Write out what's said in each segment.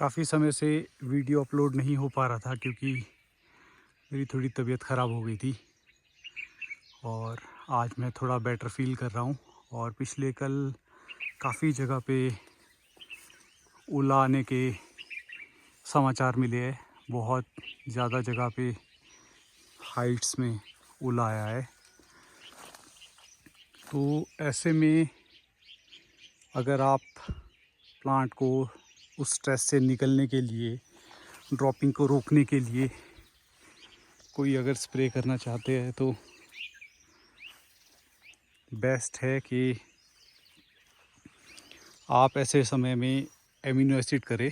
काफ़ी समय से वीडियो अपलोड नहीं हो पा रहा था क्योंकि मेरी थोड़ी तबीयत ख़राब हो गई थी और आज मैं थोड़ा बेटर फील कर रहा हूँ। और पिछले कल काफ़ी जगह पे ओला आने के समाचार मिले हैं। बहुत ज़्यादा जगह पे हाइट्स में ओला आया है। तो ऐसे में अगर आप प्लांट को उस स्ट्रेस से निकलने के लिए, ड्रॉपिंग को रोकने के लिए कोई अगर स्प्रे करना चाहते हैं तो बेस्ट है कि आप ऐसे समय में एमिनो एसिड करें।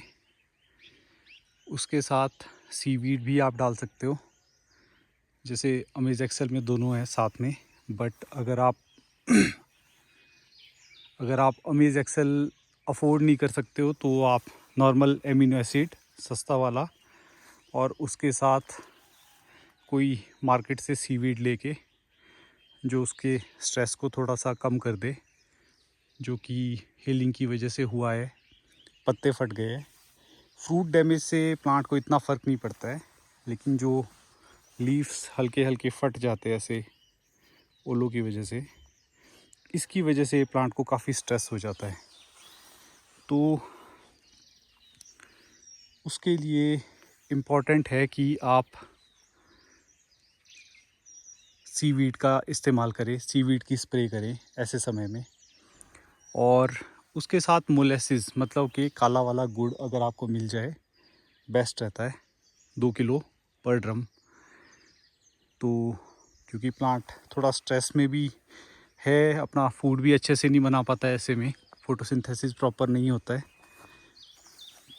उसके साथ सीवीड भी आप डाल सकते हो, जैसे अमेज एक्सेल में दोनों है साथ में। बट अगर आप अमेज एक्सेल अफोर्ड नहीं कर सकते हो तो आप नॉर्मल एमिनो एसिड सस्ता वाला और उसके साथ कोई मार्केट से सीवीड लेके जो उसके स्ट्रेस को थोड़ा सा कम कर दे, जो कि हीलिंग की वजह से हुआ है। पत्ते फट गए हैं। फ्रूट डैमेज से प्लांट को इतना फ़र्क नहीं पड़ता है, लेकिन जो लीव्स हल्के हल्के फट जाते हैं ऐसे ओलों की वजह से, इसकी वजह से प्लांट को काफ़ी स्ट्रेस हो जाता है। तो उसके लिए इम्पॉर्टेंट है कि आप सीवीड का इस्तेमाल करें, सीवीड की स्प्रे करें ऐसे समय में। और उसके साथ मोलेसिस, मतलब कि काला वाला गुड़ अगर आपको मिल जाए बेस्ट रहता है, 2 किलो पर ड्रम। तो क्योंकि प्लांट थोड़ा स्ट्रेस में भी है, अपना फूड भी अच्छे से नहीं बना पाता है, ऐसे में फोटोसिंथेसिस प्रॉपर नहीं होता है।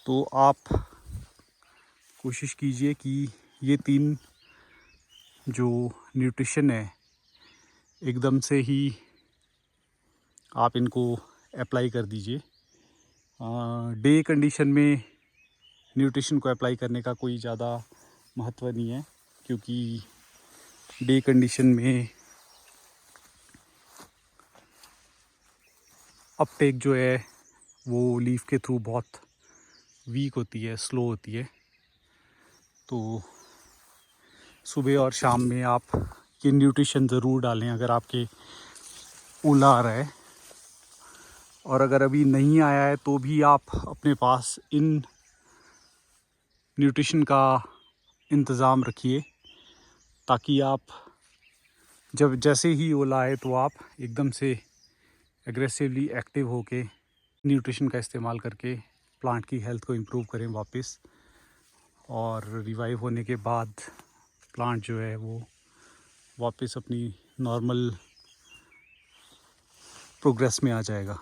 तो आप कोशिश कीजिए कि ये 3 जो न्यूट्रिशन है एकदम से ही आप इनको अप्लाई कर दीजिए। डे कंडीशन में न्यूट्रिशन को अप्लाई करने का कोई ज़्यादा महत्व नहीं है, क्योंकि डे कंडीशन में अपटेक जो है वो लीफ के थ्रू बहुत वीक होती है, स्लो होती है। तो सुबह और शाम में आप ये न्यूट्रिशन ज़रूर डालें अगर आपके ओला आ रहा है। और अगर अभी नहीं आया है तो भी आप अपने पास इन न्यूट्रिशन का इंतज़ाम रखिए, ताकि आप जब जैसे ही ओला आए तो आप एकदम से एग्रेसिवली एक्टिव होके न्यूट्रिशन का इस्तेमाल करके प्लांट की हेल्थ को इम्प्रूव करें वापस। और रिवाइव होने के बाद प्लांट जो है वो वापस अपनी नॉर्मल प्रोग्रेस में आ जाएगा।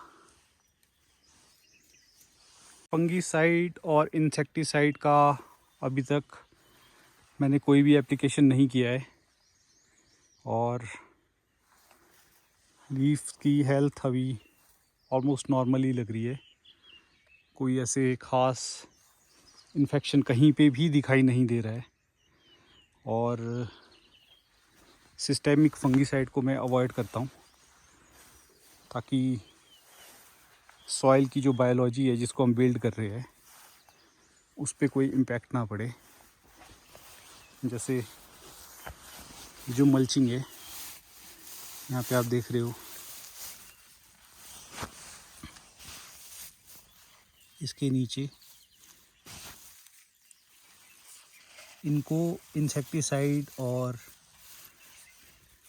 फंगीसाइड और इंसेक्टिसाइड का अभी तक मैंने कोई भी एप्लीकेशन नहीं किया है, और लीफ की हेल्थ अभी ऑलमोस्ट नॉर्मल ही लग रही है। कोई ऐसे ख़ास इन्फेक्शन कहीं पे भी दिखाई नहीं दे रहा है। और सिस्टेमिक फंगीसाइड को मैं अवॉइड करता हूँ, ताकि सॉइल की जो बायोलॉजी है जिसको हम बिल्ड कर रहे हैं उस पर कोई इम्पैक्ट ना पड़े। जैसे जो मल्चिंग है यहाँ पे आप देख रहे हो, इसके नीचे इनको इंसेक्टिसाइड और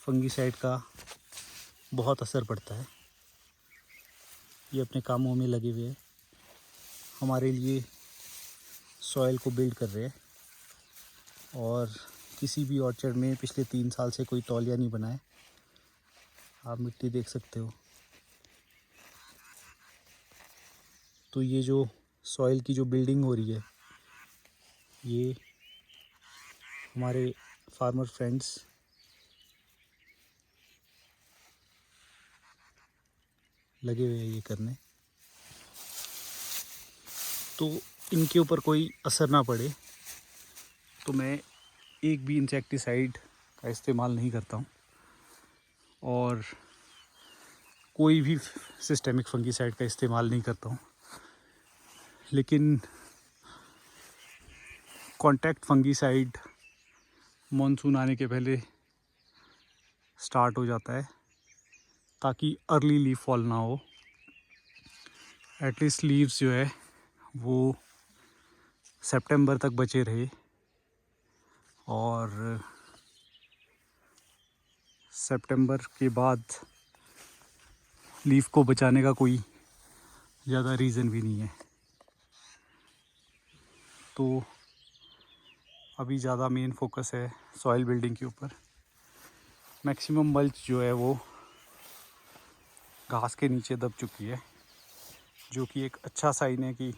फंगीसाइड का बहुत असर पड़ता है। ये अपने कामों में लगे हुए हैं, हमारे लिए सॉइल को बिल्ड कर रहे हैं। और किसी भी ऑर्चर्ड में पिछले 3 साल से कोई तौलिया नहीं बना है। आप मिट्टी देख सकते हो। तो ये जो सॉइल की जो बिल्डिंग हो रही है, ये हमारे फार्मर फ्रेंड्स लगे हुए हैं ये करने। तो इनके ऊपर कोई असर ना पड़े तो मैं एक भी इंसेक्टिसाइड का इस्तेमाल नहीं करता हूँ, और कोई भी सिस्टेमिक फंगीसाइड का इस्तेमाल नहीं करता हूँ। लेकिन कॉन्टैक्ट फंगीसाइड मॉनसून आने के पहले स्टार्ट हो जाता है ताकि अर्ली लीफ फॉल ना हो। एटलीस्ट लीव्स जो है वो सितंबर तक बचे रहे और सितंबर के बाद लीफ को बचाने का कोई ज़्यादा रीज़न भी नहीं है। तो अभी ज़्यादा मेन फोकस है सॉइल बिल्डिंग के ऊपर। मैक्सिमम मल्च जो है वो घास के नीचे दब चुकी है, जो कि एक अच्छा साइन है कि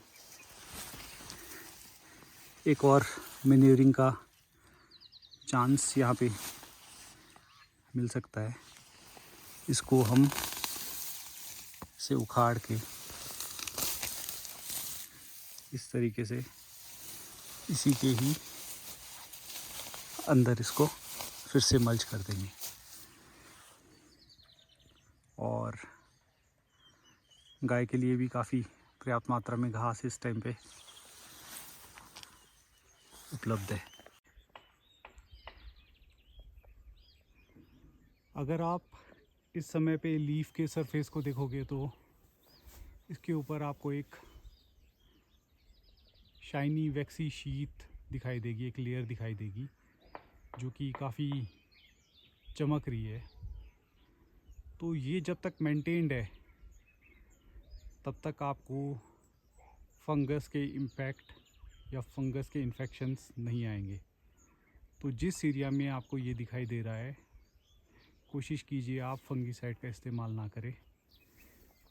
एक और मैन्यूरिंग का चांस यहाँ पे मिल सकता है। इसको हम से उखाड़ के इस तरीके से इसी के ही अंदर इसको फिर से मल्च कर देंगे और गाय के लिए भी काफ़ी पर्याप्त मात्रा में घास इस टाइम पे उपलब्ध है। अगर आप इस समय पे लीफ के सरफेस को देखोगे तो इसके ऊपर आपको एक शाइनी वैक्सी शीट दिखाई देगी, एक लेयर दिखाई देगी जो कि काफ़ी चमक रही है। तो ये जब तक मेंटेन्ड है तब तक आपको फंगस के इम्पैक्ट या फंगस के इन्फेक्शंस नहीं आएंगे। तो जिस एरिया में आपको ये दिखाई दे रहा है, कोशिश कीजिए आप फंगीसाइड का इस्तेमाल ना करें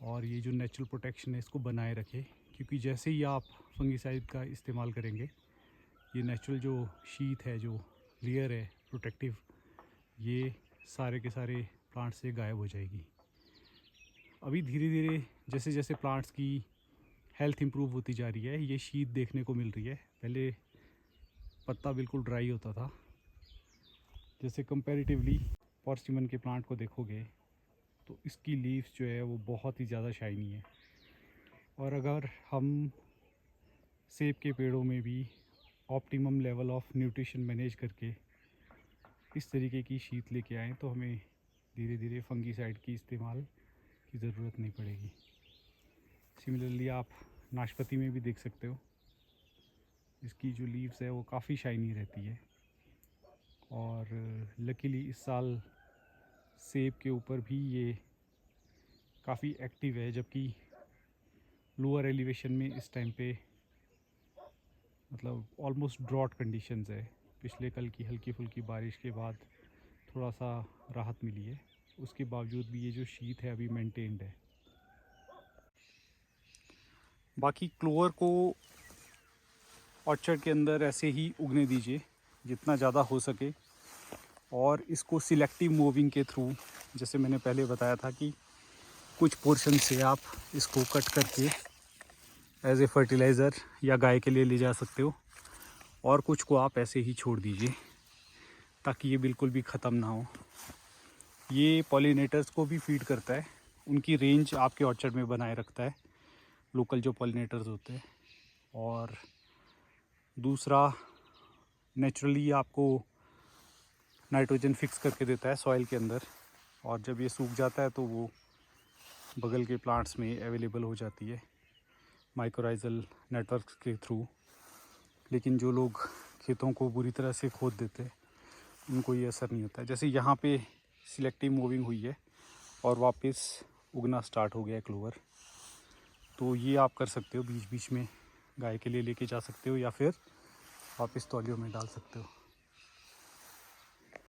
और ये जो नेचुरल प्रोटेक्शन है इसको बनाए रखें, क्योंकि जैसे ही आप फंगीसाइड का इस्तेमाल करेंगे ये नेचुरल जो शीट है, जो लेयर है प्रोटेक्टिव, ये सारे के सारे प्लांट से गायब हो जाएगी। अभी धीरे धीरे जैसे जैसे प्लांट्स की हेल्थ इंप्रूव होती जा रही है, ये शीट देखने को मिल रही है। पहले पत्ता बिल्कुल ड्राई होता था। जैसे कंपैरेटिवली पर्सिमन के प्लांट को देखोगे तो इसकी लीव्स जो है वो बहुत ही ज़्यादा शाइनी है। और अगर हम सेब के पेड़ों में भी optimum level of nutrition manage करके इस तरीके की शीट लेके आएँ तो हमें धीरे धीरे फंगीसाइड की इस्तेमाल की ज़रूरत नहीं पड़ेगी। सिमिलरली आप नाशपाती में भी देख सकते हो, इसकी जो लीव्स है वो काफ़ी शाइनी रहती है। और लकीली इस साल सेब के ऊपर भी ये काफ़ी एक्टिव है, जबकि लोअर एलिवेशन में इस टाइम पे मतलब ऑलमोस्ट ड्रॉट कंडीशंस है। पिछले कल की हल्की फुल्की बारिश के बाद थोड़ा सा राहत मिली है, उसके बावजूद भी ये जो शीट है अभी मेंटेन्ड है। बाकी क्लोवर को ऑर्चर्ड के अंदर ऐसे ही उगने दीजिए जितना ज़्यादा हो सके, और इसको सिलेक्टिव मूविंग के थ्रू, जैसे मैंने पहले बताया था कि कुछ पोर्शन से आप इसको कट करके एज ए फर्टिलाइज़र या गाय के लिए ले जा सकते हो, और कुछ को आप ऐसे ही छोड़ दीजिए ताकि ये बिल्कुल भी ख़त्म ना हो। ये पॉलिनेटर्स को भी फीड करता है, उनकी रेंज आपके ऑर्चर्ड में बनाए रखता है, लोकल जो पॉलिनेटर्स होते हैं। और दूसरा, नेचुरली आपको नाइट्रोजन फिक्स करके देता है सॉइल के अंदर, और जब ये सूख जाता है तो वो बगल के प्लांट्स में अवेलेबल हो जाती है माइक्रोराइजल नेटवर्क के थ्रू। लेकिन जो लोग खेतों को बुरी तरह से खोद देते हैं उनको ये असर नहीं होता है। जैसे यहाँ पे सिलेक्टिव मूविंग हुई है और वापस उगना स्टार्ट हो गया है क्लोवर, तो ये आप कर सकते हो, बीच बीच में गाय के लिए लेके जा सकते हो या फिर वापस तौलियों में डाल सकते हो।